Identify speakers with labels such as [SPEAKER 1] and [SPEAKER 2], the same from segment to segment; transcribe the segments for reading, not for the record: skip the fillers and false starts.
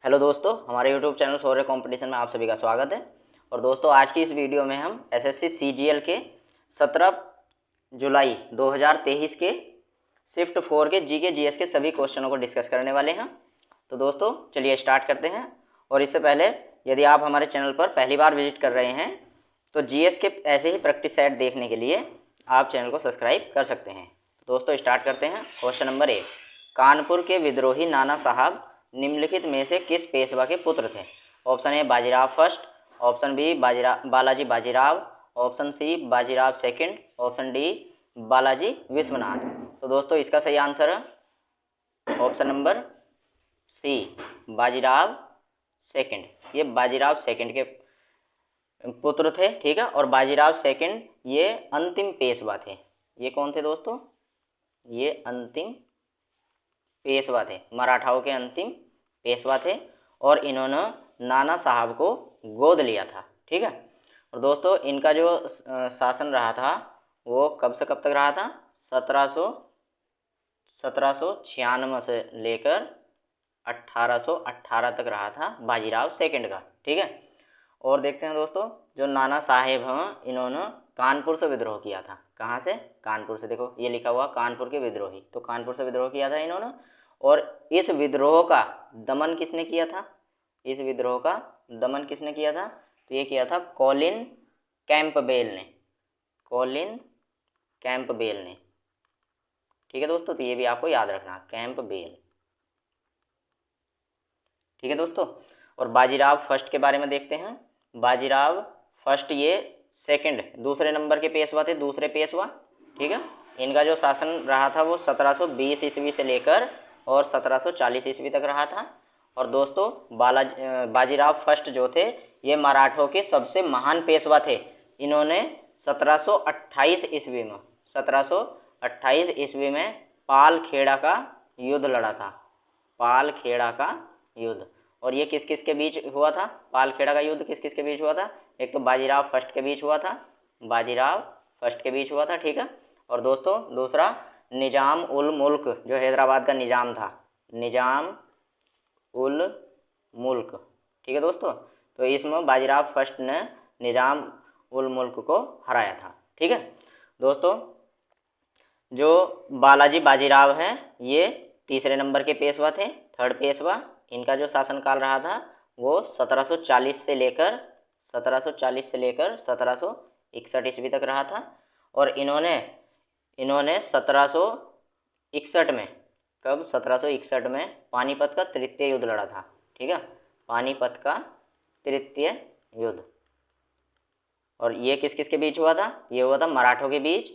[SPEAKER 1] Hello दोस्तों, हमारे YouTube channel शौर्य competition में आप सभी का स्वागत है। और दोस्तों, आज की इस वीडियो में हम एसएससी सीजीएल के 17 जुलाई 2023 के शिफ्ट 4 के जीके जीएस के सभी क्वेश्चनों को डिस्कस करने वाले हैं। तो दोस्तों चलिए स्टार्ट करते हैं। और इससे पहले यदि आप हमारे चैनल पर पहली बार विजिट कर रहे हैं तो जीएस के ऐसे ही प्रैक्टिस सेट देखने के लिए आप चैनल को सब्सक्राइब कर सकते हैं। तो दोस्तों स्टार्ट करते हैं। क्वेश्चन नंबर 1, कानपुर के विद्रोही नाना साहब निम्नलिखित में से किस पेशवा के पुत्र थे? Option A Bajirao first, option B Balaji Bajirao, option C Bajirao second, option D Balaji Vishwanath. तो दोस्तों इसका सही आंसर है option number C, Bajirao second. ये बाजीराव सेकंड के पुत्र थे, ठीक है। और बाजीराव सेकंड ये अंतिम पेशवा थे। ये कौन थे दोस्तों? ये अंतिम पेशवा थे, मराठाओं के अंतिम पेशवा थे। और इन्होंने नाना साहब को गोद लिया था, ठीक है। और दोस्तों इनका जो शासन रहा था वो कब से कब तक रहा था? 1796 से लेकर 1818 तक रहा था बाजीराव सेकंड का, ठीक है। और देखते हैं दोस्तों, जो नाना साहेब हैं इन्होंने कानपुर से विद्रोह किया था। कहाँ से? कानपुर से। देखो ये लिखा हुआ कानपुर के विद्रोही, तो कानपुर से विद्रोह किया था इन्होंने। और इस विद्रोह का दमन किसने किया था? इस विद्रोह का दमन किसने किया था? तो ये किया था कॉलिन कैंपबेल ने। कॉलिन कैंपबेल ने, ठीक है दोस्तों। तो ये भी आपको याद रखना, कैंपबेल, ठीक है दोस्तों। और बाजीराव फर्स्ट के बारे में देखते हैं। बाजीराव फर्स्ट ये सेकंड, दूसरे नंबर के पेशवा थे, दूसरे पेशवा, ठीक है। इनका जो शासन रहा था वो 1720 ईस्वी से लेकर और 1740 ईस्वी तक रहा था। और दोस्तों बाजीराव फर्स्ट जो थे ये मराठों के सबसे महान पेशवा थे। इन्होंने 1728 ईस्वी में पालखेड़ा का युद्ध लड़ा था। पालखेड़ा का युद्ध। और ये किस किस के बीच हुआ था? पालखेड़ा का युद्ध किस किस के बीच हुआ था? एक तो बाजीराव फर्स्ट के बीच हुआ था, बाजीराव फर्स्ट के बीच हुआ था, ठीक है। और दोस्तों दूसरा निजाम उल मुल्क, जो हैदराबाद का निजाम था, निजाम उल मुल्क, ठीक है दोस्तों। तो इसमें बाजीराव फर्स्ट ने निजाम उल मुल्क को हराया था, ठीक है दोस्तों। जो बालाजी बाजीराव हैं ये तीसरे नंबर के पेशवा थे, थर्ड पेशवा। इनका जो शासनकाल रहा था वो 1740 से लेकर 1761 ईस्वी तक रहा था। और इन्होंने 1761 में, कब? 1761 में पानीपत का तृतीय युद्ध लड़ा था, ठीक है। पानीपत का तृतीय युद्ध। और ये किस किस के बीच हुआ था? ये हुआ था मराठों के बीच,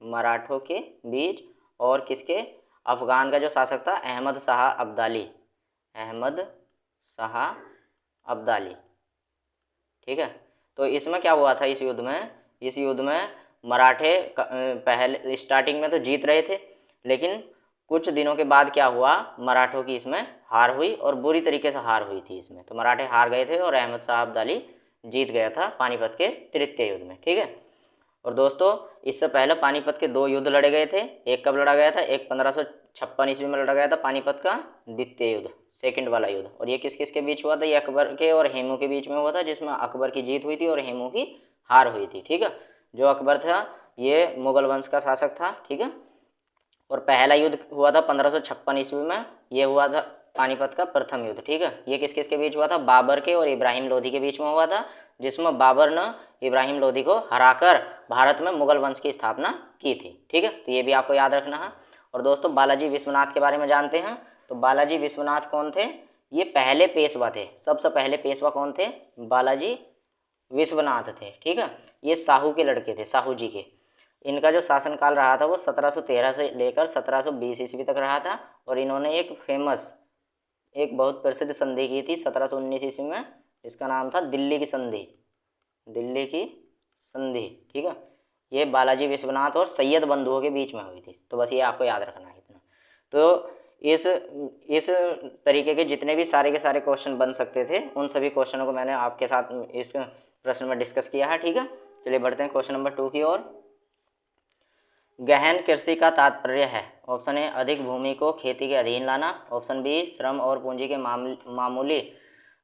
[SPEAKER 1] मराठों के बीच और किसके? अफगान का जो शासक था अहमद शाह अब्दाली, अहमद शाह अब्दाली, ठीक है। तो इसमें क्या हुआ था इस युद्ध में? इस युद्ध में मराठे पहले स्टार्टिंग में तो जीत रहे थे, लेकिन कुछ दिनों के बाद क्या हुआ? मराठों की इसमें हार हुई और बुरी तरीके से हार हुई थी इसमें। तो मराठे हार गए थे और अहमद शाह अब्दाली जीत गया था पानीपत के तृतीय युद्ध में, ठीक है। और दोस्तों इससे पहले पानीपत के 2 युद्ध लड़े गए थे। एक कब लड़ा गया था? एक 1556 ईस्वी में लड़ा गया था पानीपत का द्वितीय युद्ध, सेकंड वाला युद्ध। और ये किस किस के बीच हुआ था? ये अकबर के और हेमू के बीच में हुआ था, जिसमें अकबर की जीत हुई थी और हेमू की हार हुई थी, ठीक है। जो अकबर था ये मुगल वंश का शासक था, ठीक है। और पहला युद्ध हुआ था 1556 ईस्वी में, ये हुआ था पानीपत का प्रथम युद्ध, ठीक है। ये किस किस के बीच हुआ था? बाबर के और इब्राहिम लोधी के बीच में हुआ था, जिसमें बाबर ने इब्राहिम लोधी को हराकर भारत में मुगल वंश की स्थापना की थी, ठीक है। तो ये भी आपको याद रखना है। और दोस्तों बालाजी विश्वनाथ के बारे में जानते हैं। तो बालाजी विश्वनाथ कौन थे? ये पहले पेशवा थे। सबसे पहले पेशवा कौन थे? बालाजी विश्वनाथ थे, ठीक है। ये साहू के लड़के थे, साहू जी के। इनका जो शासनकाल रहा था वो 1713 से लेकर 1720 ईस्वी तक रहा था। और इन्होंने एक बहुत प्रसिद्ध संधि की थी 1719 ईस्वी में, इसका नाम था दिल्ली की संधि, दिल्ली की संधि, ठीक है। ये बालाजी विश्वनाथ और सैयद बंधुओं के बीच में हुई थी। तो बस ये आपको याद रखना है इतना। तो इस तरीके के जितने भी सारे के सारे क्वेश्चन बन सकते थे उन सभी क्वेश्चनों को मैंने आपके साथ इस प्रश्न में डिस्कस किया है, ठीक है। चलिए बढ़ते हैं क्वेश्चन नंबर 2 की ओर। गहन कृषि का तात्पर्य है। ऑप्शन ए अधिक भूमि को खेती के अधीन लाना। ऑप्शन बी श्रम और पूंजी के मामूली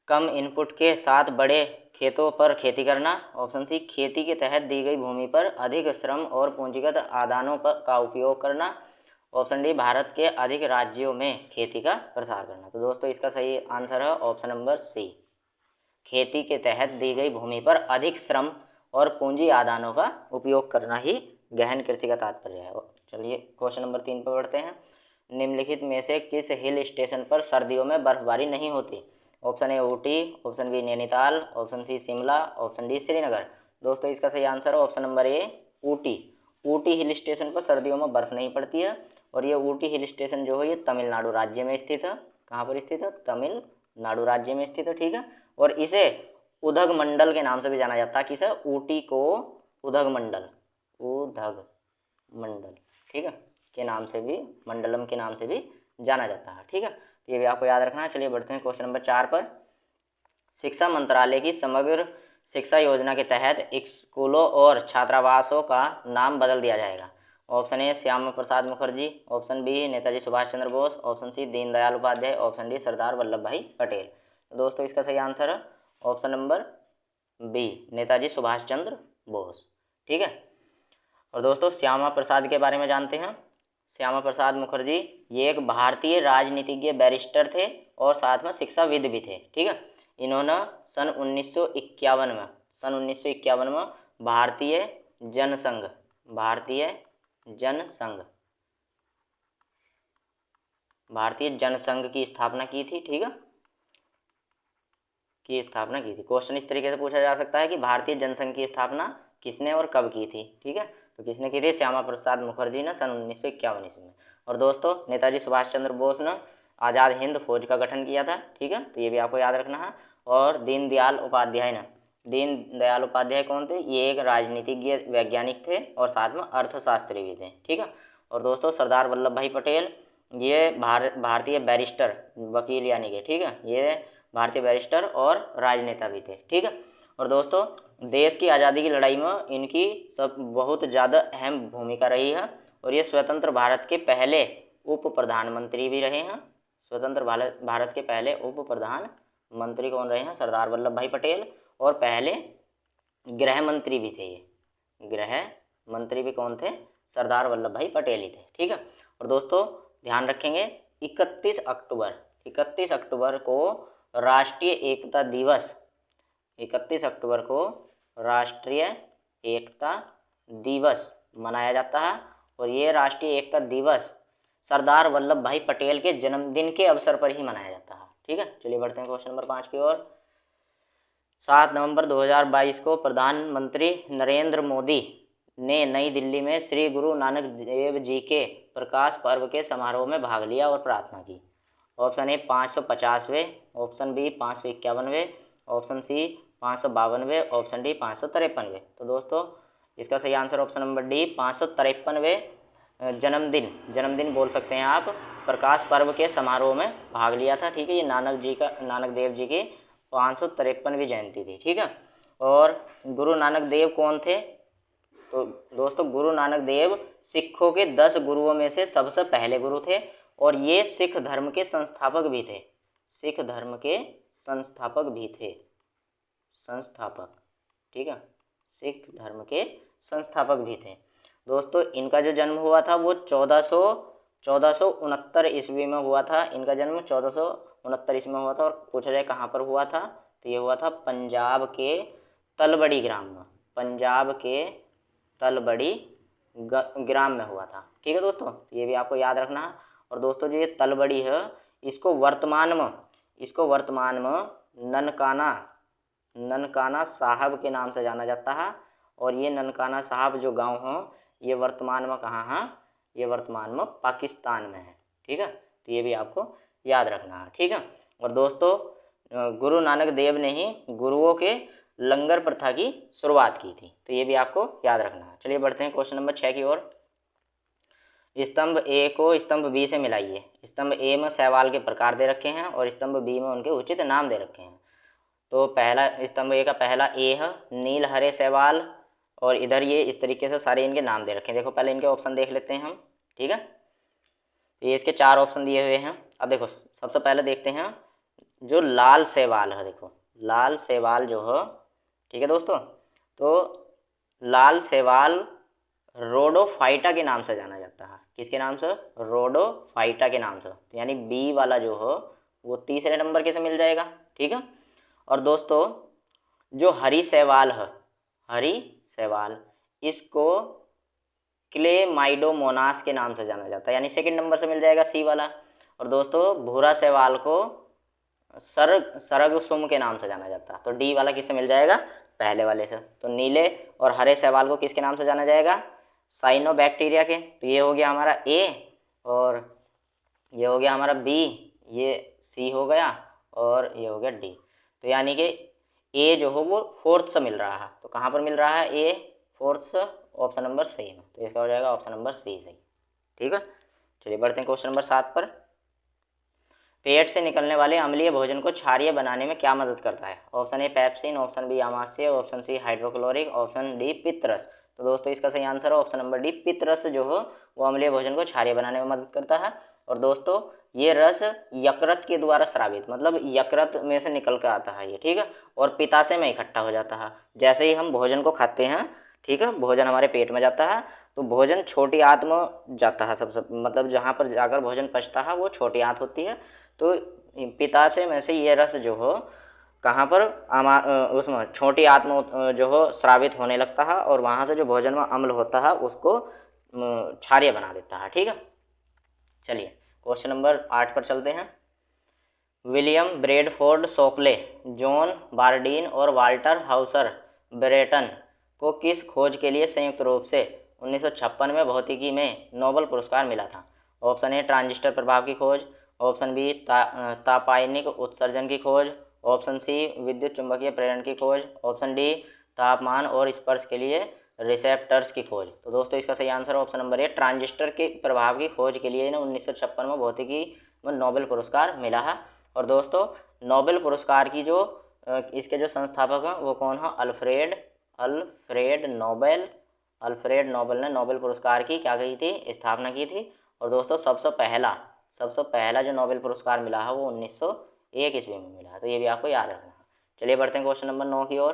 [SPEAKER 1] कम इनपुट के साथ बड़े खेतों पर खेती करना। ऑप्शन सी खेती के तहत दी गई भूमि पर अधिक श्रम और पूंजीगत आदानों का उपयोग करना। ऑप्शन डी भारत के अधिक राज्यों में खेती का प्रसार करना। तो दोस्तों इसका सही आंसर है ऑप्शन नंबर सी, खेती के तहत दी गई भूमि पर अधिक श्रम और पूंजी आदानों का उपयोग करना ही गहन कृषि का तात्पर्य है। चलिए क्वेश्चन नंबर 3 पर बढ़ते हैं। निम्नलिखित में से किस हिल स्टेशन पर सर्दियों में बर्फबारी नहीं होती? Option A Ooty, option B Nainital, option C Shimla, option D Srinagar. दोस्तों इसका सही आंसर है option number A Ooty. Ooty hill station पर सर्दियों में बर्फ़ नहीं पड़ती है और ये ऊटी हिल स्टेशन जो है ये तमिलनाडु राज्य में स्थित है। कहाँ पर स्थित है? तमिलनाडु राज्य में स्थित है, ठीक है। और इसे उधग मंडल के नाम से भी जाना जाता है। किसे? ऊटी को उधग मंडल, ठीक है, के नाम से भी, मंडलम के नाम से भी जाना जाता है, ठीक है। तो ये भी आपको याद रखना है। चलिए बढ़ते हैं क्वेश्चन नंबर 4 पर। शिक्षा मंत्रालय की समग्र शिक्षा योजना के तहत स्कूलों और छात्रावासों का नाम बदल दिया जाएगा। Option A Shyama Prasad Mukherjee, option B Netaji Subhash Chandra Bose, option C Deendayal Upadhyay, option D Sardar Vallabh Bhai Patel. दोस्तों इसका सही आंसर है option number B Netaji Subhash Chandra Bose, ठीक है। और दोस्तों श्यामा प्रसाद के बारे में जानते हैं। श्यामा प्रसाद मुखर्जी ये एक भारतीय राजनीतिज्ञ, बैरिस्टर थे और साथ में शिक्षाविद भी थे, ठीक है। इन्होंने सन 1951 में भारतीय जनसंघ की स्थापना की थी, ठीक है, क्वेश्चन इस तरीके से पूछा जा सकता है कि भारतीय जनसंघ की स्थापना किसने और कब की थी, ठीक है। तो किसने की थी? श्यामा प्रसाद मुखर्जी ने सन 1951 ईस्वी में। और दोस्तों नेताजी सुभाष चंद्र बोस ने आज़ाद हिंद फौज का गठन किया था, ठीक है। तो ये भी आपको याद रखना है। और दीनदयाल उपाध्याय कौन थे? ये एक राजनीतिज्ञ, वैज्ञानिक थे और साथ में अर्थशास्त्री भी थे, ठीक है। और दोस्तों सरदार वल्लभ भाई पटेल ये भारतीय बैरिस्टर, वकील यानी कि, ठीक है, ये भारतीय बैरिस्टर और राजनेता भी थे, ठीक है। और दोस्तों देश की आज़ादी की लड़ाई में इनकी सब बहुत ज़्यादा अहम भूमिका रही है और ये स्वतंत्र भारत के पहले उप प्रधानमंत्री भी रहे हैं। स्वतंत्र भारत के पहले उप प्रधानमंत्री कौन रहे हैं? सरदार वल्लभ भाई पटेल। और पहले गृह मंत्री भी थे। ये गृह मंत्री भी कौन थे? सरदार वल्लभ भाई पटेल ही थे, ठीक है। और दोस्तों ध्यान रखेंगे 31 अक्टूबर को राष्ट्रीय एकता दिवस, 31 अक्टूबर को राष्ट्रीय एकता दिवस मनाया जाता है। और ये राष्ट्रीय एकता दिवस सरदार वल्लभ भाई पटेल के जन्मदिन के अवसर पर ही मनाया जाता है, ठीक है। चलिए बढ़ते हैं क्वेश्चन नंबर 5 की ओर। 7 नवंबर 2022 को प्रधानमंत्री नरेंद्र मोदी ने नई दिल्ली में श्री गुरु नानक देव जी के प्रकाश पर्व के समारोह में भाग लिया और प्रार्थना की। ऑप्शन ए 550वें, ऑप्शन बी 551वें, ऑप्शन सी 552वें, ऑप्शन डी 553वें। तो दोस्तों इसका सही आंसर ऑप्शन नंबर डी 553वें जन्मदिन बोल सकते हैं आप, प्रकाश पर्व के समारोह में भाग लिया था, ठीक है। ये नानक देव जी की 553वीं जयंती थी, ठीक है। और गुरु नानक देव कौन थे? तो दोस्तों गुरु नानक देव सिखों के 10 गुरुओं में से सबसे पहले गुरु थे और ये सिख धर्म के संस्थापक भी थे, ठीक है, सिख धर्म के संस्थापक भी थे। दोस्तों इनका जो जन्म हुआ था वो 1469 ईस्वी में हुआ था। इनका जन्म 1469 ईस्वी में हुआ था। और पूछा जाए कहाँ पर हुआ था, तो ये हुआ था पंजाब के तलबड़ी ग्राम में, ग्राम में हुआ था, ठीक है दोस्तों। ये भी आपको याद रखना है। और दोस्तों जो ये तलबड़ी है इसको वर्तमान में ननकाना साहब के नाम से जाना जाता है। और ये ननकाना साहब जो गांव हो ये वर्तमान में कहाँ है? ये वर्तमान में पाकिस्तान में है, ठीक है। तो ये भी आपको याद रखना है, ठीक है। और दोस्तों गुरु नानक देव ने ही गुरुओं के लंगर प्रथा की शुरुआत की थी, तो ये भी आपको याद रखना है। चलिए बढ़ते हैं क्वेश्चन नंबर 6 की ओर। स्तंभ ए को स्तंभ बी से मिलाइए। स्तंभ ए में शैवाल के प्रकार दे रखे हैं और स्तंभ बी में उनके उचित नाम दे रखे हैं। तो पहला स्तंभ ए का पहला ए है नील हरे शैवाल, और इधर ये इस तरीके से सारे इनके नाम दे रखे हैं। देखो पहले इनके ऑप्शन देख लेते हैं हम, ठीक है। तो ये इसके 4 ऑप्शन दिए हुए हैं। अब देखो सबसे पहले देखते हैं जो लाल शैवाल है। देखो लाल शैवाल जो है, ठीक है दोस्तों, तो लाल शैवाल रोडोफाइटा के नाम से जाना जाता है। किसके नाम से? रोडोफाइटा के नाम से। तो यानी बी वाला जो हो वो तीसरे नंबर के से मिल जाएगा, ठीक है। और दोस्तों जो हरी शैवाल है, हरी शैवाल, इसको क्लेमाइडोमोनास के नाम से जाना जाता है, यानी सेकंड नंबर से मिल जाएगा सी वाला। और दोस्तों भूरा शैवाल को सरगसुम के नाम से जाना जाता है। तो डी वाला किससे मिल जाएगा? पहले वाले से। तो नीले और हरे शैवाल को किसके नाम से जाना जाएगा? साइनोबैक्टीरिया के। तो ये हो गया हमारा ए, और ये हो गया हमारा बी, ये सी हो गया, और ये हो गया डी। तो यानी कि ए जो हो वो फोर्थ से मिल रहा है। तो कहाँ पर मिल रहा है? ए फोर्थ से, ऑप्शन नंबर सी में। तो इसका हो जाएगा ऑप्शन नंबर सी सही, ठीक है। चलिए बढ़ते हैं क्वेश्चन नंबर 7 पर। पेट से निकलने वाले अम्लीय भोजन को क्षारीय बनाने में क्या मदद करता है? Option A pepsin, option B आमाशय, option C hydrochloric, option D पित्तरस। तो दोस्तों इसका सही आंसर है ऑप्शन नंबर डी, पित्तरस जो हो वो अम्लीय भोजन को क्षारीय बनाने में मदद करता है। और दोस्तों ये रस यकृत के द्वारा स्रावित, मतलब यकृत में से निकल कर आता है ये, ठीक है, और पित्ताशय में इकट्ठा हो जाता है। जैसे ही हम भोजन को खाते हैं, ठीक है, भोजन हमारे पेट में जाता है, तो भोजन छोटी आंत में जाता है सबसे, मतलब जहाँ पर जाकर भोजन पचता है वो छोटी आंत होती है। तो पित्ताशय में से ये रस जो हो कहाँ पर उसमें छोटी आंत में जो हो स्रावित होने लगता है, और वहाँ से जो भोजन में अम्ल होता है उसको क्षारीय बना देता है, ठीक है। चलिए क्वेश्चन नंबर 8 पर चलते हैं। विलियम ब्रेडफोर्ड शोकले, जॉन बार्डीन और वाल्टर हाउसर ब्रेटन को किस खोज के लिए संयुक्त रूप से 1956 में भौतिकी में नोबेल पुरस्कार मिला था? ऑप्शन ए ट्रांजिस्टर प्रभाव की खोज, ऑप्शन बी तापायनिक उत्सर्जन की खोज, ऑप्शन सी विद्युत चुंबकीय प्रेरण की खोज, ऑप्शन डी तापमान और स्पर्श के लिए रिसेप्टर्स की खोज। तो दोस्तों इसका सही आंसर ऑप्शन नंबर ए, ट्रांजिस्टर के प्रभाव की खोज के लिए 1956 में भौतिकी में नोबेल पुरस्कार मिला है। और दोस्तों नोबेल पुरस्कार की जो इसके जो संस्थापक हैं वो कौन है? Alfred Nobel. अल्फ्रेड नोबेल ने नोबेल पुरस्कार की क्या की थी? स्थापना की थी। और दोस्तों सबसे पहला जो नोबेल पुरस्कार मिला है वो 1901 ईस्वी में मिला है। तो ये भी आपको याद रखना है। चलिए बढ़ते हैं क्वेश्चन नंबर 9 की ओर।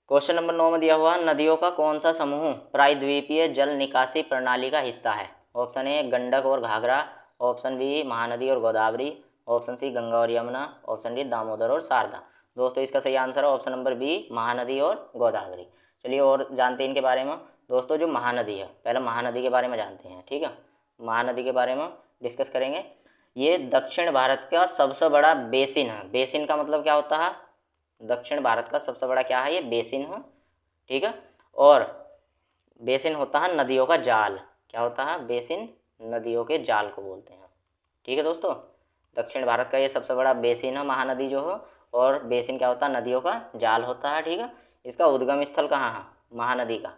[SPEAKER 1] क्वेश्चन नंबर 9 में दिया हुआ नदियों का कौन सा समूह प्रायद्वीपीय जल निकासी प्रणाली का हिस्सा है? ऑप्शन ए गंडक और घाघरा, ऑप्शन बी महानदी और गोदावरी, ऑप्शन सी गंगा और यमुना, ऑप्शन डी दामोदर और शारदा। दोस्तों इसका सही आंसर है ऑप्शन नंबर बी, महानदी और गोदावरी। चलिए और जानते हैं इनके बारे में। दोस्तों जो महानदी है, पहले महानदी के बारे में जानते हैं, ठीक है। महानदी के बारे में डिस्कस करेंगे। ये दक्षिण भारत का सबसे बड़ा बेसिन है। बेसिन का मतलब क्या होता है? दक्षिण भारत का सबसे बड़ा क्या है? ये बेसिन है, ठीक है। और बेसिन होता है नदियों का जाल। क्या होता है? बेसिन नदियों के जाल को बोलते हैं, ठीक है दोस्तों। दक्षिण भारत का ये सबसे बड़ा बेसिन है महानदी जो हो, और बेसिन क्या होता है? नदियों का जाल होता है, ठीक है। इसका उद्गम स्थल कहाँ है? महानदी का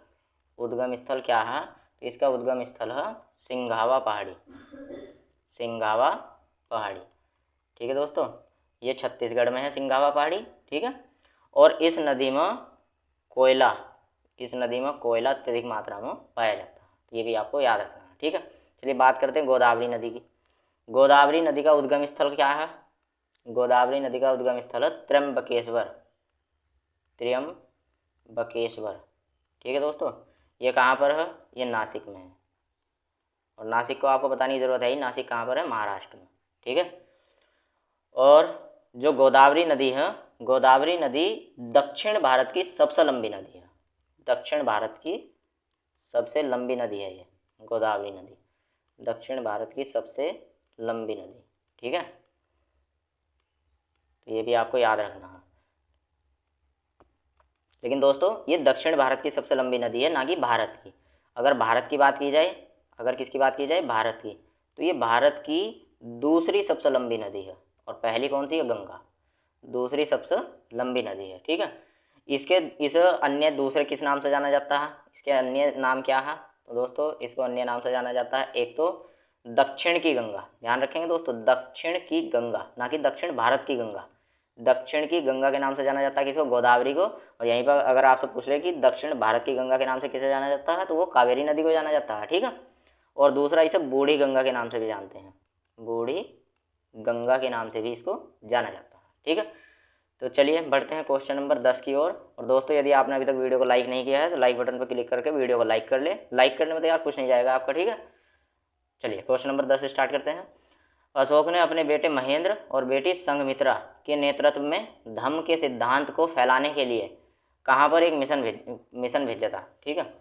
[SPEAKER 1] उद्गम स्थल क्या है? तो इसका उद्गम स्थल है सिंघावा पहाड़ी, सिंघावा पहाड़ी, ठीक है दोस्तों। ये छत्तीसगढ़ में है सिंघावा पहाड़ी, ठीक है। और इस नदी में कोयला अत्यधिक मात्रा में पाया जाता है। ये भी आपको याद रखना है, ठीक है। चलिए बात करते हैं गोदावरी नदी की। गोदावरी नदी का उद्गम स्थल क्या है? गोदावरी नदी का उद्गम स्थल है त्र्यंबकेश्वर, ठीक है दोस्तों। ये कहाँ पर है? ये नासिक में है। और नासिक को आपको बताने की ज़रूरत है ही, नासिक कहाँ पर है? महाराष्ट्र में, ठीक है। और जो गोदावरी नदी है, गोदावरी नदी दक्षिण भारत की सबसे लंबी नदी है। दक्षिण भारत की सबसे लंबी नदी है ये गोदावरी नदी, दक्षिण भारत की सबसे लंबी नदी, ठीक है। तो ये भी आपको याद रखना है। लेकिन दोस्तों ये दक्षिण भारत की सबसे लंबी नदी है, ना कि भारत की। अगर भारत की बात की जाए, अगर किसकी बात की जाए? भारत की, तो ये भारत की दूसरी सबसे लंबी नदी है। और पहली कौन सी है? गंगा। दूसरी सबसे लंबी नदी है, ठीक है। इस अन्य दूसरे किस नाम से जाना जाता है? इसके अन्य नाम क्या है? तो दोस्तों इसको अन्य नाम से जाना जाता है, एक तो दक्षिण की गंगा, ध्यान रखेंगे दोस्तों, दक्षिण की गंगा, ना कि दक्षिण भारत की गंगा। दक्षिण की गंगा के नाम से जाना जाता है किसको, गोदावरी को। और यहीं पर अगर आपसे पूछ रहे कि दक्षिण भारत की गंगा के नाम से किसे जाना जाता है, तो वो कावेरी नदी को जाना जाता है, ठीक है। और दूसरा इसे बूढ़ी गंगा के नाम से भी जानते हैं, बूढ़ी गंगा के नाम से भी इसको जाना जाता है, ठीक है। तो चलिए बढ़ते हैं क्वेश्चन नंबर 10 की ओर। और दोस्तों यदि आपने अभी तक वीडियो को लाइक नहीं किया है तो लाइक बटन पर क्लिक करके वीडियो को लाइक कर ले। लाइक करने में तो यार कुछ नहीं जाएगा आपका, ठीक है। चलिए क्वेश्चन नंबर 10 स्टार्ट करते हैं। अशोक ने अपने बेटे महेंद्र और बेटी संघमित्रा के नेतृत्व में धम्म के सिद्धांत को फैलाने के लिए कहाँ पर एक मिशन भेजा था, ठीक है।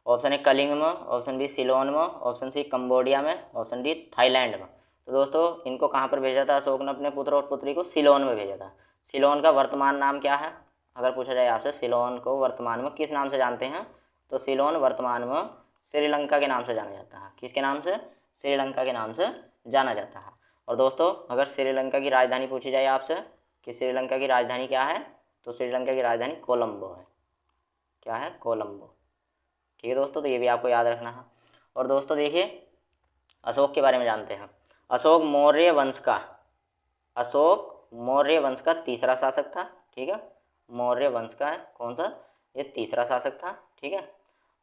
[SPEAKER 1] ऑप्शन ए कलिंग में, ऑप्शन बी सिलोन में, ऑप्शन सी कंबोडिया में, ऑप्शन डी थाईलैंड में। तो दोस्तों इनको कहाँ पर भेजा था अशोक ने अपने पुत्र और पुत्री को, सिलोन में भेजा था। सिलोन का वर्तमान नाम क्या है, अगर पूछा जाए आपसे सिलोन को वर्तमान में किस नाम से जानते हैं, तो सिलोन वर्तमान में श्रीलंका के नाम से जाना जाता है। किसके नाम से, श्रीलंका के नाम से जाना जाता है। और दोस्तों अगर श्रीलंका की राजधानी पूछी जाए आपसे कि श्रीलंका की राजधानी क्या है, तो श्रीलंका की राजधानी कोलंबो है। क्या है, कोलंबो, ठीक है दोस्तों। तो ये भी आपको याद रखना है। और दोस्तों देखिए अशोक के बारे में जानते हैं। अशोक मौर्य वंश का तीसरा शासक था, ठीक है। मौर्य वंश का कौन सा, ये तीसरा शासक था, ठीक है।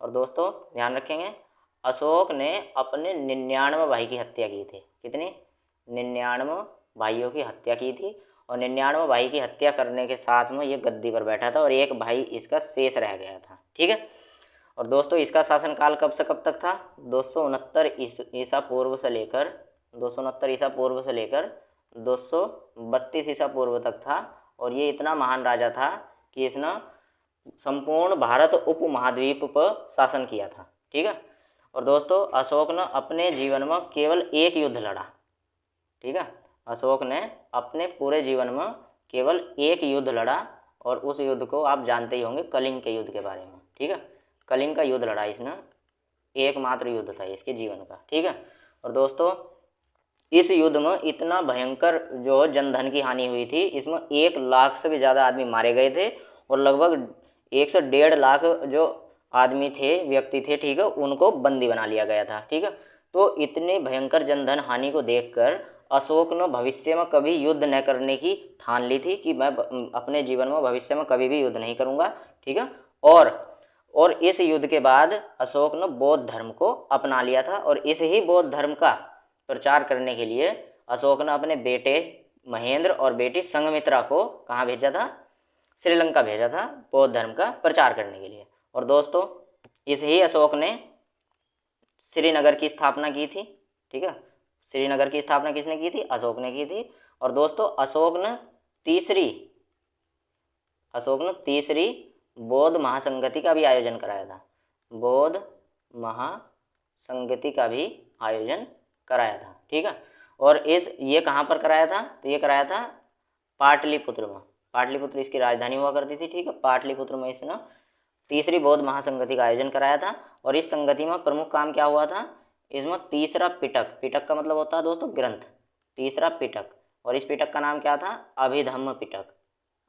[SPEAKER 1] और दोस्तों ध्यान रखेंगे अशोक ने अपने 99 भाई की हत्या की थी। कितनी, 99 भाइयों की हत्या की थी। और 99 भाई की हत्या करने के साथ में ये गद्दी पर बैठा था और एक भाई इसका शेष रह गया था, ठीक है। और दोस्तों इसका शासनकाल कब से कब तक था, 269 ईसा पूर्व से लेकर 232 ईसा पूर्व तक था। और ये इतना महान राजा था कि इसने संपूर्ण भारत उपमहाद्वीप पर शासन किया था, ठीक है। और दोस्तों अशोक ने अपने जीवन में केवल एक युद्ध लड़ा, ठीक है। अशोक ने अपने पूरे जीवन में केवल एक युद्ध लड़ा और उस युद्ध को आप जानते ही होंगे, कलिंग के युद्ध के बारे में, ठीक है। कलिंग का युद्ध लड़ा इसने, एकमात्र युद्ध था इसके जीवन का, ठीक है। और दोस्तों इस युद्ध में इतना भयंकर जो जनधन की हानि हुई थी, इसमें 1 लाख से भी ज़्यादा आदमी मारे गए थे और लगभग 1 से 1.5 लाख जो आदमी थे, व्यक्ति थे, ठीक है, उनको बंदी बना लिया गया था, ठीक है। तो इतने भयंकर जनधन हानि को देखकर अशोक ने भविष्य में कभी युद्ध न करने की ठान ली थी कि मैं अपने जीवन में भविष्य में कभी भी युद्ध नहीं करूँगा, ठीक है। और इस युद्ध के बाद अशोक ने बौद्ध धर्म को अपना लिया था। और इस ही बौद्ध धर्म का प्रचार करने के लिए अशोक ने अपने बेटे महेंद्र और बेटी संघमित्रा को कहाँ भेजा था, श्रीलंका भेजा था बौद्ध धर्म का प्रचार करने के लिए। और दोस्तों इस ही अशोक ने श्रीनगर की स्थापना की थी, ठीक है। श्रीनगर की स्थापना किसने की थी, अशोक ने की थी। और दोस्तों अशोक ने तीसरी बौद्ध महासंगति का भी आयोजन कराया था, बौद्ध महासंगति का भी आयोजन कराया था, ठीक है। और ये कहाँ पर कराया था, तो ये कराया था पाटलिपुत्र में। पाटलिपुत्र इसकी राजधानी हुआ करती थी, ठीक है। पाटलिपुत्र में इसने तीसरी बौद्ध महासंगति का आयोजन कराया था। और इस संगति में प्रमुख काम क्या हुआ था, इसमें तीसरा पिटक, पिटक का मतलब होता है दोस्तों ग्रंथ, तीसरा पिटक। और इस पिटक का नाम क्या था, अभिधम्म पिटक,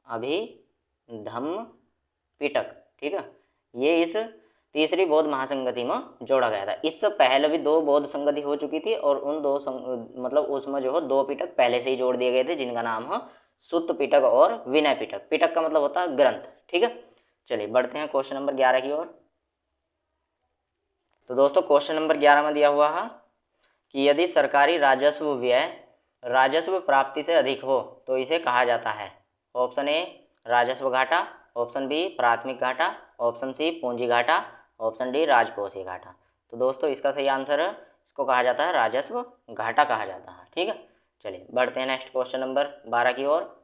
[SPEAKER 1] अभिधम्म पिटक, ठीक है। ये इस तीसरी बौद्ध महासंगति में जोड़ा गया था। इससे पहले भी 2 बौद्ध संगति हो चुकी थी और उन मतलब उसमें जो है 2 पिटक पहले से ही जोड़ दिए गए थे, जिनका नाम है सुत्त पिटक और विनय पिटक। पिटक का मतलब होता है ग्रंथ, ठीक है। चलिए बढ़ते हैं क्वेश्चन नंबर 11 की ओर। तो दोस्तों क्वेश्चन नंबर 11 में दिया हुआ है कि यदि सरकारी राजस्व व्यय राजस्व प्राप्ति से अधिक हो तो इसे कहा जाता है। ऑप्शन ए राजस्व घाटा, ऑप्शन बी प्राथमिक घाटा, ऑप्शन सी पूंजी घाटा, ऑप्शन डी राजकोषीय घाटा। तो दोस्तों इसका सही आंसर है, इसको कहा जाता है राजस्व घाटा कहा जाता है, ठीक है। चलिए बढ़ते हैं नेक्स्ट क्वेश्चन नंबर 12 की ओर।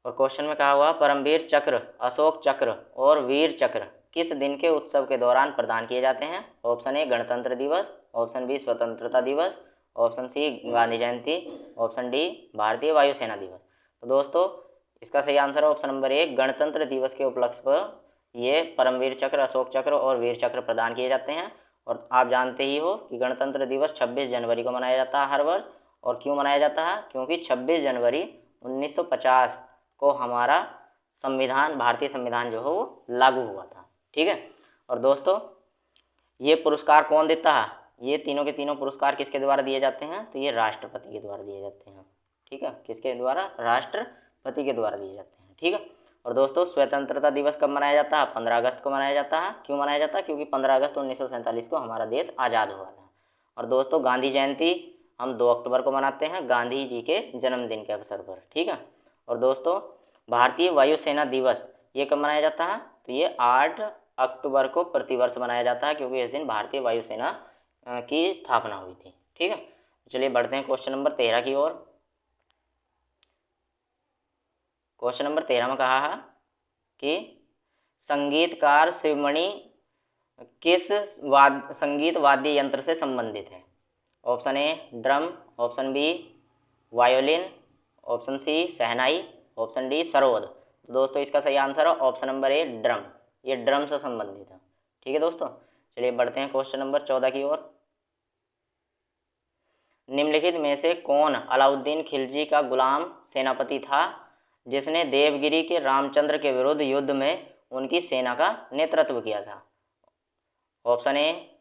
[SPEAKER 1] और क्वेश्चन में कहा हुआ परमवीर चक्र, अशोक चक्र और वीर चक्र किस दिन के उत्सव के दौरान प्रदान किए जाते हैं। ऑप्शन ए गणतंत्र दिवस, ऑप्शन बी स्वतंत्रता दिवस, ऑप्शन सी गांधी जयंती, ऑप्शन डी भारतीय वायुसेना दिवस। तो दोस्तों इसका सही आंसर है ऑप्शन नंबर 1 गणतंत्र दिवस के उपलक्ष्य पर ये परमवीर चक्र, अशोक चक्र और वीर चक्र प्रदान किए जाते हैं। और आप जानते ही हो कि गणतंत्र दिवस 26 जनवरी को मनाया जाता है हर वर्ष। और क्यों मनाया जाता है, क्योंकि 26 जनवरी 1950 को हमारा संविधान, भारतीय संविधान जो है वो लागू हुआ था, ठीक है। और दोस्तों ये पुरस्कार कौन देता है, ये तीनों के तीनों पुरस्कार किसके द्वारा दिए जाते हैं, तो ये राष्ट्रपति के द्वारा दिए जाते हैं, ठीक है। किसके द्वारा, राष्ट्रपति राष्ट्रपति के द्वारा दिए जाते हैं, ठीक है। और दोस्तों स्वतंत्रता दिवस कब मनाया जाता है? 15 अगस्त को मनाया जाता है। क्यों मनाया जाता है? क्योंकि 15 अगस्त 1947 को हमारा देश आज़ाद हुआ था। और दोस्तों गांधी जयंती हम 2 अक्टूबर को मनाते हैं, गांधी जी के जन्मदिन के अवसर पर, ठीक है। और दोस्तों भारतीय वायुसेना दिवस ये कब मनाया जाता है? तो ये 8 अक्टूबर को प्रतिवर्ष मनाया जाता है, क्योंकि इस दिन भारतीय वायुसेना की स्थापना हुई थी, ठीक है। चलिए बढ़ते हैं क्वेश्चन नंबर 13 की ओर। क्वेश्चन नंबर 13 में कहा है कि संगीतकार शिवमणि किस संगीत वाद्य यंत्र से संबंधित है? Option A drum, option B violin, option C shehnai, option D sarod. तो दोस्तों इसका सही आंसर है ऑप्शन नंबर ए ड्रम। ये ड्रम से संबंधित है, ठीक है दोस्तों। चलिए बढ़ते हैं क्वेश्चन नंबर 14 की ओर। निम्नलिखित में से कौन अलाउद्दीन खिलजी का गुलाम सेनापति था जिसने देवगिरी के रामचंद्र के विरुद्ध युद्ध में उनकी सेना का नेतृत्व किया था? Option A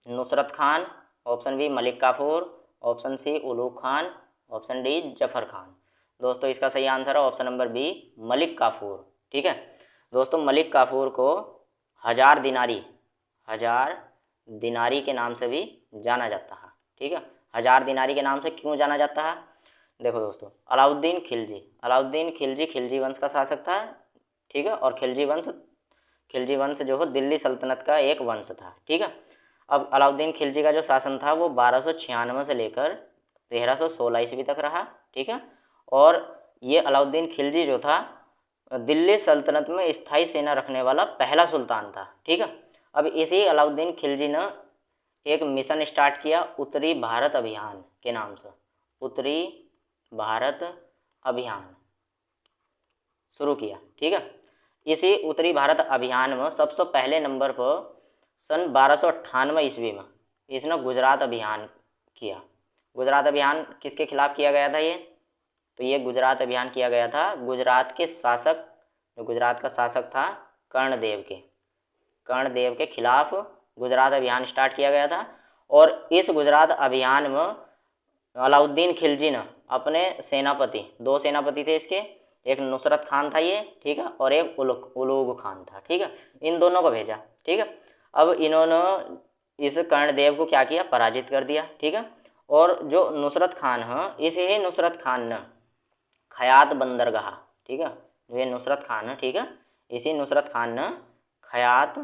[SPEAKER 1] Nusrat Khan, option B Malik Kafur, option C Ulugh Khan, option D Zafar Khan. दोस्तों इसका सही आंसर है option number B Malik Kafur, ठीक है दोस्तों। मलिक काफूर को हजार दिनारी के नाम से भी जाना जाता है, ठीक है। हजार दिनारी के नाम से क्यों जाना जाता है? देखो दोस्तों अलाउद्दीन खिलजी खिलजी वंश का शासक था, ठीक है। और खिलजी वंश जो है दिल्ली सल्तनत का एक वंश था, ठीक है। अब अलाउद्दीन खिलजी का जो शासन था वो 1296 से लेकर 1316 ईस्वी तक रहा, ठीक है। और ये अलाउद्दीन खिलजी जो था दिल्ली सल्तनत में स्थायी सेना रखने वाला पहला सुल्तान था, ठीक है। अब इसी अलाउद्दीन खिलजी ने एक मिशन स्टार्ट किया उत्तरी भारत अभियान के नाम से। उत्तरी भारत अभियान शुरू किया, ठीक है। इसी उत्तरी भारत अभियान में सबसे पहले नंबर पर सन 1298 ईस्वी में इसने गुजरात अभियान किया। गुजरात अभियान किसके खिलाफ किया गया था ये? तो ये गुजरात अभियान किया गया था गुजरात के शासक, जो गुजरात का शासक था कर्णदेव के खिलाफ गुजरात अभियान स्टार्ट किया गया था। और इस गुजरात अभियान में अलाउद्दीन खिलजी ने अपने सेनापति, 2 सेनापति थे इसके, एक नुसरत खान था ये, ठीक है, और एक उलूग खान था, ठीक है। इन दोनों को भेजा, ठीक है। अब इन्होंने इस कर्णदेव को क्या किया? पराजित कर दिया, ठीक है। और जो नुसरत खान है, इसे ही नुसरत खान ने खयात बंदरगाह, ठीक है, जो ये नुसरत खान है, ठीक है, इसी नुसरत खान ने खयात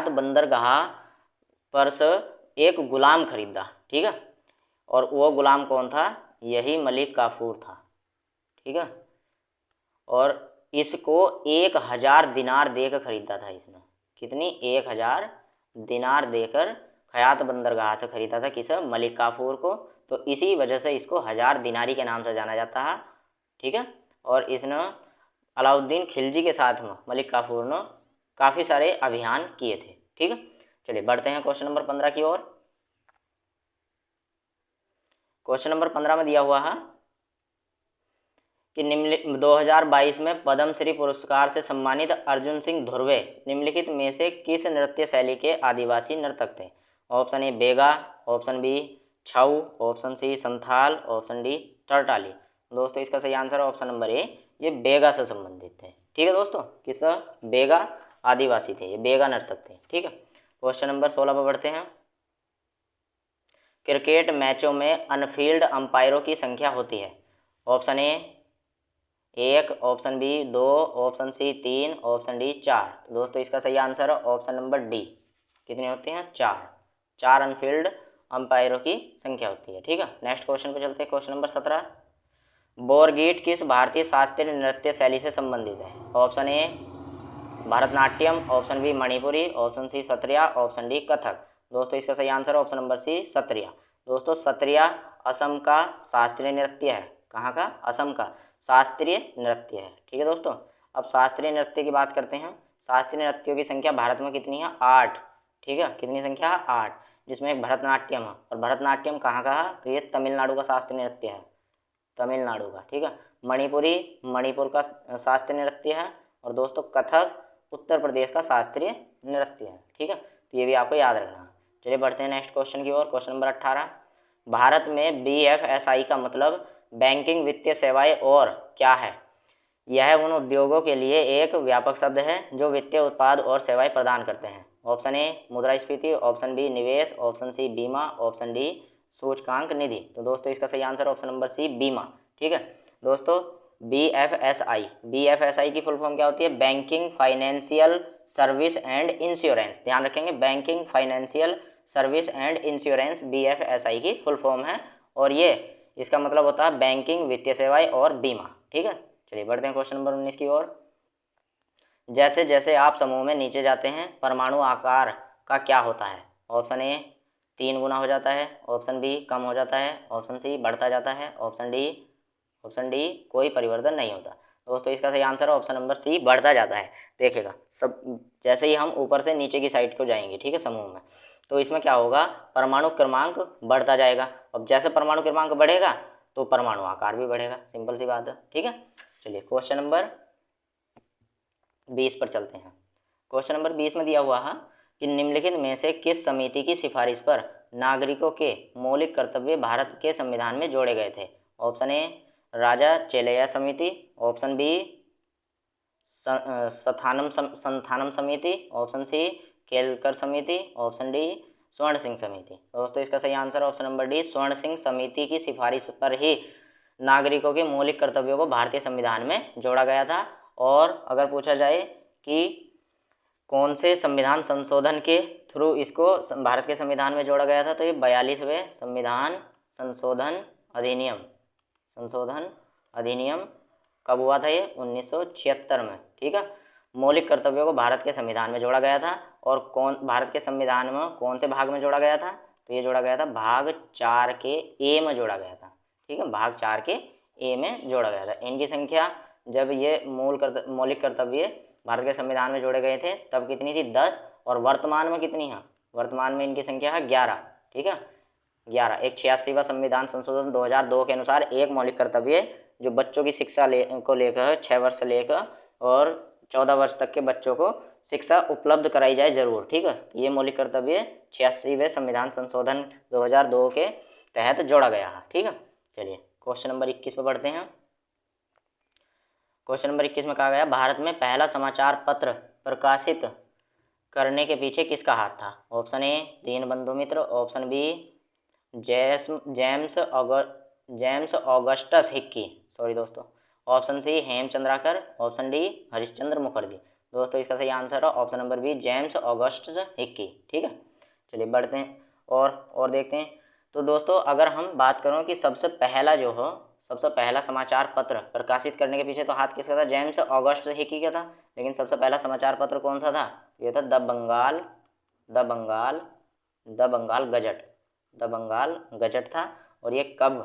[SPEAKER 1] बंदरगाह पर से एक गुलाम खरीदा, ठीक है। और वो गुलाम कौन था? यही मलिक काफूर था, ठीक है। और इसको 1000 दिनार देकर खरीदा था इसने। कितनी? 1000 दिनार देकर खयात बंदरगाह से खरीदा था। किसे? मलिक काफूर को। तो इसी वजह से इसको 1000 दिनारी के नाम से जाना जाता है, ठीक है। और इसने अलाउद्दीन खिलजी के साथ में मलिक काफूर ने काफ़ी सारे अभियान किए थे, ठीक है। चलिए बढ़ते हैं क्वेश्चन नंबर 15 की ओर। क्वेश्चन नंबर 15 में दिया हुआ है कि 2022 में पद्मश्री पुरस्कार से सम्मानित अर्जुन सिंह धुर्वे निम्नलिखित में से किस नृत्य शैली के आदिवासी नर्तक थे? Option A Baiga, option B Chhau, option C Santhal, option D Tertali. दोस्तों इसका सही आंसर है ऑप्शन नंबर ए, ये बेगा से संबंधित थे, ठीक है दोस्तों। किस? बेगा आदिवासी थे, ये बेगा नर्तक थे, ठीक है। क्वेश्चन नंबर 16 पर बढ़ते हैं। क्रिकेट मैचों में अनफील्ड अंपायरों की संख्या होती है? Option A 1, option B 2, option C 3, option D 4। दोस्तों इसका सही आंसर है ऑप्शन नंबर डी। कितनी होती हैं? 4 अनफील्ड अंपायरों की संख्या होती है, ठीक है। नेक्स्ट क्वेश्चन पे चलते हैं। क्वेश्चन नंबर 17, बोरगीट किस भारतीय शास्त्रीय नृत्य शैली से संबंधित है? Option A Bharatanatyam, option B Manipuri, option C Sattriya, option D Kathak. दोस्तों इसका सही आंसर है ऑप्शन नंबर सी सत्रिया। दोस्तों सत्रिया असम का शास्त्रीय नृत्य है। कहाँ का? असम का शास्त्रीय नृत्य है, ठीक है दोस्तों। अब शास्त्रीय नृत्य की बात करते हैं। शास्त्रीय नृत्यों की संख्या भारत में कितनी है? 8, ठीक है। कितनी संख्या है? 8, जिसमें एक भरतनाट्यम है। और भरतनाट्यम कहाँ का है? तो ये तमिलनाडु का शास्त्रीय नृत्य है, तमिलनाडु का, ठीक है। मणिपुरी मणिपुर का शास्त्रीय नृत्य है। और दोस्तों कथक उत्तर प्रदेश का शास्त्रीय नृत्य है, ठीक है। तो ये भी आपको याद रखना है। चलिए बढ़ते हैं नेक्स्ट क्वेश्चन की ओर। क्वेश्चन नंबर 18, भारत में BFSI का मतलब बैंकिंग वित्तीय सेवाएं और क्या है? यह उन उद्योगों के लिए एक व्यापक शब्द है जो वित्तीय उत्पाद और सेवाएं प्रदान करते हैं। ऑप्शन ए मुद्रास्फीति, ऑप्शन बी निवेश, ऑप्शन सी बीमा, ऑप्शन डी सूचकांक निधि। तो दोस्तों इसका सही आंसर ऑप्शन नंबर सी बीमा। ठीक है दोस्तों, BFSI की फुल फॉर्म क्या होती है? Banking financial service and insurance. ध्यान रखेंगे, banking financial service and insurance BFSI की फुल फॉर्म है, और ये इसका मतलब होता है बैंकिंग वित्तीय सेवाएं और बीमा। ठीक है, चलिए बढ़ते हैं क्वेश्चन नंबर 19 की ओर। जैसे जैसे आप समूह में नीचे जाते हैं परमाणु आकार का क्या होता है? ऑप्शन ए 3 गुना हो जाता है, ऑप्शन बी कम हो जाता है, ऑप्शन सी बढ़ता जाता है, ऑप्शन डी कोई परिवर्तन नहीं होता। दोस्तों इसका सही आंसर है ऑप्शन नंबर सी बढ़ता जाता है। देखिएगा सब जैसे ही हम ऊपर से नीचे की साइड को जाएंगे, ठीक है, समूह में, तो इसमें क्या होगा? परमाणु क्रमांक बढ़ता जाएगा। अब जैसे परमाणु क्रमांक बढ़ेगा तो परमाणु आकार भी बढ़ेगा, सिंपल सी बात है। ठीक है, चलिए क्वेश्चन नंबर 20 पर चलते हैं। क्वेश्चन नंबर 20 में दिया हुआ है कि निम्नलिखित में से किस समिति की सिफारिश पर नागरिकों के मौलिक कर्तव्य भारत के संविधान में जोड़े गए थे? ऑप्शन ए राजा चेलैया समिति, ऑप्शन बी संथानम समिति, ऑप्शन सी केलकर समिति, ऑप्शन डी स्वर्ण सिंह समिति। दोस्तों इसका सही आंसर ऑप्शन नंबर डी स्वर्ण सिंह समिति की सिफारिश पर ही नागरिकों के मौलिक कर्तव्यों को भारतीय संविधान में जोड़ा गया था। और अगर पूछा जाए कि कौन से संविधान संशोधन के थ्रू इसको भारत के संविधान में जोड़ा गया था, तो ये 42वें संविधान संशोधन अधिनियम कब हुआ था? ये 1976 में। ठीक है, मौलिक कर्तव्यों को भारत के संविधान में जोड़ा गया था। और कौन भारत के संविधान में कौन से भाग में जोड़ा गया था? तो ये जोड़ा गया था भाग 4 के ए में जोड़ा गया था। ठीक है, भाग 4 के ए में जोड़ा गया था। इनकी संख्या जब ये मौलिक कर्तव्य भारत के संविधान में जोड़े गए थे तब कितनी थी? 10। और वर्तमान में कितनी है? वर्तमान में इनकी संख्या है 11। ठीक है, 11। एक 86वां संविधान संशोधन 2002 के अनुसार एक मौलिक कर्तव्य जो बच्चों की शिक्षा को लेकर 6 वर्ष से लेकर और 14 वर्ष तक के बच्चों को शिक्षा उपलब्ध कराई जाए जरूर। ठीक है, ये मौलिक कर्तव्य 86वें संविधान संशोधन 2002 के तहत जोड़ा गया है। ठीक है, चलिए क्वेश्चन नंबर 21 पे बढ़ते हैं। क्वेश्चन नंबर 21 में कहा गया भारत में पहला समाचार पत्र प्रकाशित करने के पीछे किसका हाथ था? Option A Dinabandhu Mitra, option B James Augustus Hicky, sorry दोस्तों, option C Hemchandrakar, option D Harishchandra Mukherjee. दोस्तों इसका सही आंसर है option number B James Augustus Hicky. ठीक है, चलिए बढ़ते हैं और देखते हैं। तो दोस्तों अगर हम बात करें कि सबसे पहला समाचार पत्र प्रकाशित करने के पीछे तो हाथ किसका था? जेम्स ऑगस्ट हिक्की का था। लेकिन सबसे पहला समाचार पत्र कौन सा था? ये था द बंगाल गजट था। और ये कब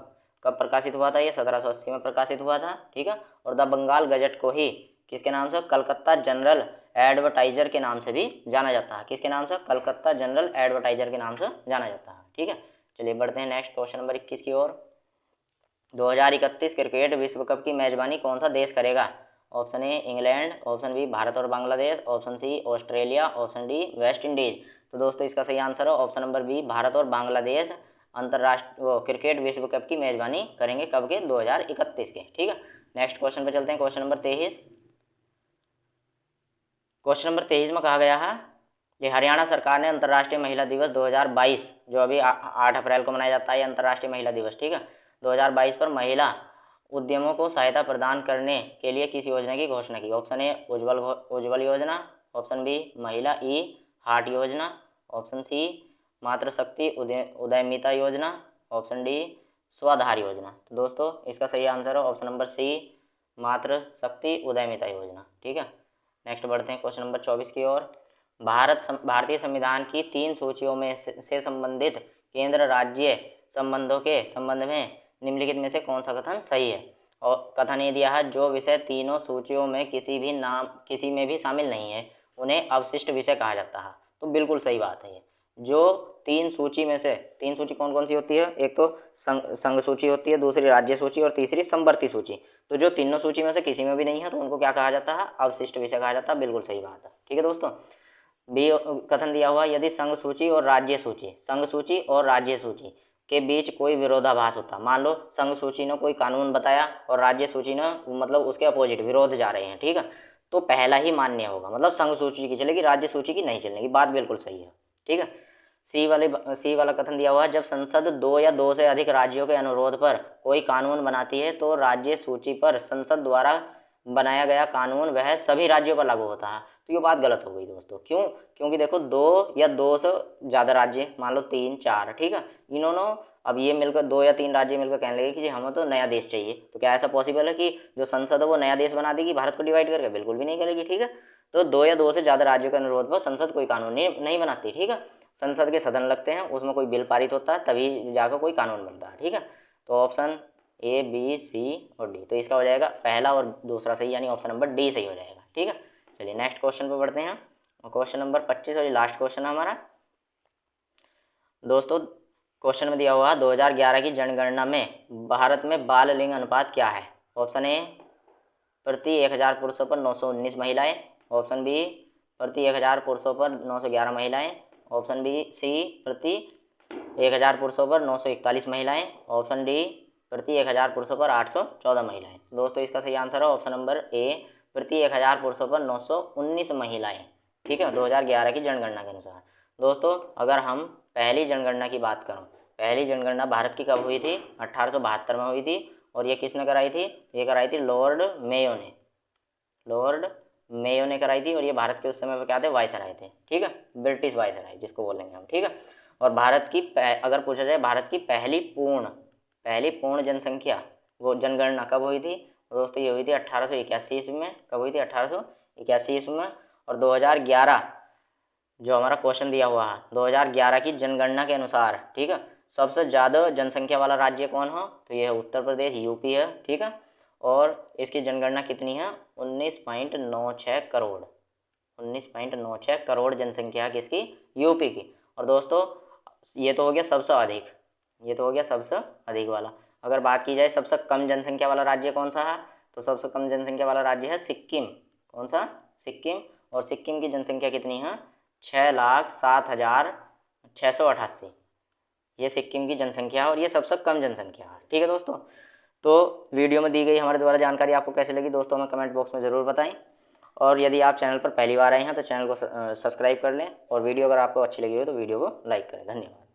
[SPEAKER 1] प्रकाशित हुआ था? ये 1780 में प्रकाशित हुआ था। ठीक है, और द बंगाल गजट को ही किसके नाम से? कलकत्ता जनरल एडवर्टाइजर के नाम से भी जाना जाता है। किसके नाम से? कलकत्ता जनरल एडवर्टाइजर के नाम से जाना जाता है। ठीक है, चलिए बढ़ते हैं नेक्स्ट क्वेश्चन नंबर 21 की ओर। 2031 क्रिकेट विश्व कप की मेजबानी कौन सा देश करेगा? Option A England, option B Bharat और Bangladesh, option C Australia, option D West Indies. तो दोस्तों इसका सही आंसर है ऑप्शन नंबर बी भारत और बांग्लादेश अंतर्राष्ट्रीय क्रिकेट विश्व कप की मेजबानी करेंगे। कब के? 2031 के। ठीक है, नेक्स्ट क्वेश्चन पे चलते हैं। Question number 23। क्वेश्चन नंबर 23 में कहा गया है कि हरियाणा सरकार ने अंतर्राष्ट्रीय महिला दिवस 2022 जो अभी 8 अप्रैल को मनाया जाता है अंतर्राष्ट्रीय महिला दिवस, ठीक है, 2022 पर महिला उद्यमों को सहायता प्रदान करने के लिए किस योजना की घोषणा की? ऑप्शन ए उज्ज्वल योजना, ऑप्शन बी महिला ई हार्ट योजना, ऑप्शन सी मातृशक्ति उद्यमिता योजना, ऑप्शन डी स्वाधार योजना। तो दोस्तों इसका सही आंसर है ऑप्शन नंबर सी मातृशक्ति उद्यमिता योजना। ठीक है, नेक्स्ट बढ़ते हैं क्वेश्चन नंबर 24 की ओर। भारतीय संविधान की 3 सूचियों में से संबंधित केंद्र राज्य संबंधों के संबंध में निम्नलिखित में से कौन सा कथन सही है? और कथन ये दिया है जो विषय तीनों सूचियों में किसी में भी शामिल नहीं है उन्हें अवशिष्ट विषय कहा जाता है। तो बिल्कुल सही बात है ये। जो 3 सूची में से 3 सूची कौन कौन सी होती है? एक तो संघ सूची होती है, दूसरी राज्य सूची और तीसरी समवर्ती सूची। तो जो तीनों सूची में से किसी में भी नहीं है तो उनको क्या कहा जाता है? अवशिष्ट विषय कहा जाता है। बिल्कुल सही बात है। ठीक है दोस्तों, बी कथन दिया हुआ यदि संघ सूची और राज्य सूची के बीच कोई विरोधाभास होता, मान लो संघ सूची ने कोई कानून बताया और राज्य सूची ने मतलब उसके अपोजिट विरोध जा रहे हैं, ठीक है, तो पहला ही मान्य होगा, मतलब संघ सूची की चलेगी, राज्य सूची की नहीं चलेगी। बात बिल्कुल सही है, ठीक है। सी वाला कथन दिया हुआ है, जब संसद 2 या 2 से अधिक राज्यों के अनुरोध पर कोई कानून बनाती है तो राज्य सूची पर संसद द्वारा बनाया गया कानून वह सभी राज्यों पर लागू होता है। तो ये बात गलत हो गई दोस्तों, क्यों? क्योंकि देखो 2 या 2 से ज़्यादा राज्य, मान लो 3 4, ठीक है, इन्होंने अब ये मिलकर 2 या 3 राज्य मिलकर कहने लगे कि जी हमें तो नया देश चाहिए। तो क्या ऐसा पॉसिबल है कि जो संसद है वो नया देश बना देगी भारत को डिवाइड करके? बिल्कुल भी नहीं करेगी, ठीक है। तो 2 या 2 से ज़्यादा राज्यों के अनुरोध पर संसद कोई कानून नहीं बनाती, ठीक है। संसद के सदन लगते हैं, उसमें कोई बिल पारित होता है, तभी जाकर कोई कानून बनता है, ठीक है। तो ऑप्शन ए बी सी और डी, तो इसका हो जाएगा पहला और दूसरा सही, यानी ऑप्शन नंबर डी सही हो जाएगा, ठीक है। चलिए नेक्स्ट क्वेश्चन पे बढ़ते हैं, और क्वेश्चन नंबर 25 और लास्ट क्वेश्चन है हमारा दोस्तों। क्वेश्चन में दिया हुआ 2011 की जनगणना में भारत में बाल लिंग अनुपात क्या है? ऑप्शन ए प्रति 1000 पुरुषों पर 919 महिलाएं, ऑप्शन बी प्रति 1000 पुरुषों पर 911 महिलाएं, ऑप्शन बी सी प्रति 1000 पुरुषों पर 941 महिलाएं, ऑप्शन डी प्रति 1000 पुरुषों पर 814 महिलाएं। दोस्तों इसका सही आंसर है ऑप्शन नंबर ए प्रति 1000 पुरुषों पर 919 महिलाएं, ठीक है, 2011 की जनगणना के अनुसार। दोस्तों अगर हम पहली जनगणना की बात करें, पहली जनगणना भारत की कब हुई थी? 1872 में हुई थी, और ये किसने कराई थी? ये कराई थी लॉर्ड मेयो ने, लॉर्ड मेयो ने कराई थी, और ये भारत के उस समय पर क्या थे? वायसराय थे, ठीक है, ब्रिटिश वायसराय जिसको बोलेंगे हम, ठीक है। और भारत की अगर पूछा जाए भारत की पहली पूर्ण जनसंख्या वो जनगणना कब हुई थी? दोस्तों ये हुई थी 1881 ईस्वी में। कब हुई थी? 1881 ईस्वी में। और 2011 जो हमारा क्वेश्चन दिया हुआ है, 2011 की जनगणना के अनुसार, ठीक है, सबसे ज़्यादा जनसंख्या वाला राज्य कौन हो? तो ये है उत्तर प्रदेश, यूपी है, ठीक है। और इसकी जनगणना कितनी है? 19.96 करोड़, 19.96 करोड़ जनसंख्या किसकी? यूपी की। और दोस्तों ये तो हो गया सबसे अधिक, ये तो हो गया सबसे अधिक वाला। अगर बात की जाए सबसे कम जनसंख्या वाला राज्य कौन सा है, तो सबसे कम जनसंख्या वाला राज्य है सिक्किम। कौन सा? सिक्किम। और सिक्किम की जनसंख्या कितनी है? 6,07,688। ये सिक्किम की जनसंख्या है और ये सबसे कम जनसंख्या है, ठीक है दोस्तों। तो वीडियो में दी गई हमारे द्वारा जानकारी आपको कैसी लगी दोस्तों, हमें कमेंट बॉक्स में ज़रूर बताएं। और यदि आप चैनल पर पहली बार आए हैं तो चैनल को सब्सक्राइब कर लें, और वीडियो अगर आपको अच्छी लगी हो तो वीडियो को लाइक करें। धन्यवाद।